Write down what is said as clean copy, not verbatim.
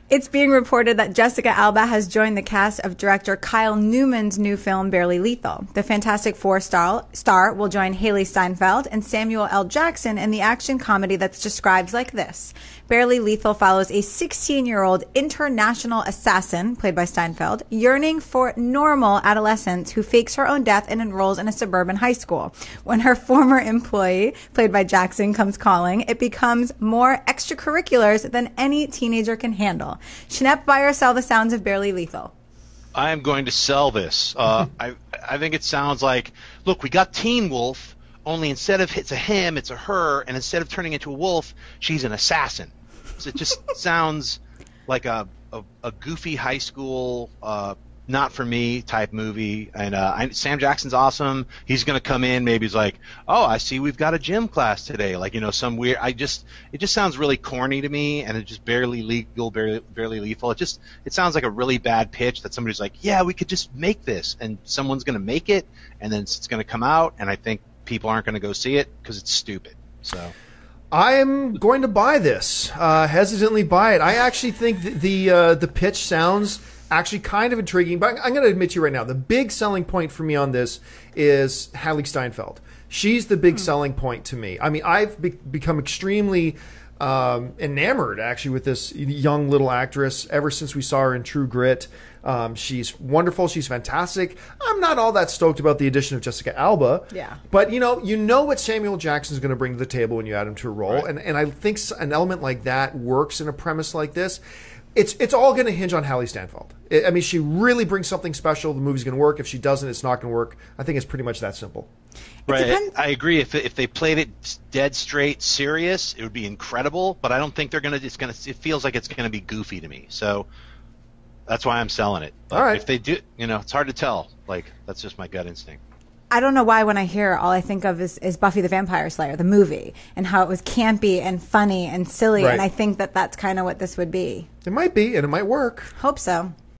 It's being reported that Jessica Alba has joined the cast of director Kyle Newman's new film, Barely Lethal. The Fantastic Four star will join Haley Steinfeld and Samuel L. Jackson in the action comedy that's described like this. Barely Lethal follows a 16-year-old international assassin, played by Steinfeld, yearning for normal adolescence who fakes her own death and enrolls in a suburban high school. When her former employee, played by Jackson, comes calling, it becomes more extracurriculars than any teenager can handle. Schnepp, buy or sell the sounds of Barely Lethal? I am going to sell this. I think it sounds like, look, we got Teen Wolf, only instead of it's a him, it's a her, and instead of turning into a wolf, she's an assassin. So it just sounds like a goofy high school, not for me type movie. And Sam Jackson's awesome. He's going to come in. Maybe he's like, oh, I see we've got a gym class today. Like, some weird. It just sounds really corny to me, and it just barely lethal. It sounds like a really bad pitch that somebody's like, yeah, we could just make this, and someone's going to make it, and then it's going to come out, and I think people aren't going to go see it because it's stupid. So I am going to buy this. Hesitantly buy it. I actually think the pitch sounds actually kind of intriguing, but I'm going to admit to you right now, the big selling point for me on this is Haley Steinfeld. She's the big selling point to me. I mean, I've become extremely enamored, actually, with this young little actress ever since we saw her in True Grit. She's wonderful. She's fantastic. I'm not all that stoked about the addition of Jessica Alba. Yeah. But, you know what Samuel Jackson's going to bring to the table when you add him to a role. Right. And I think an element like that works in a premise like this. It's all going to hinge on Haley Steinfeld. I mean, she really brings something special. The movie's going to work. If she doesn't, it's not going to work. I think it's pretty much that simple. Right. I agree. If they played it dead straight serious, it would be incredible. But I don't think they're going to. It feels like it's going to be goofy to me. So that's why I'm selling it. But all right. If they do, it's hard to tell. Like, that's just my gut instinct. I don't know why when I hear all I think of is Buffy the Vampire Slayer, the movie, and how it was campy and funny and silly. Right. And I think that's kind of what this would be. It might be, and it might work. Hope so.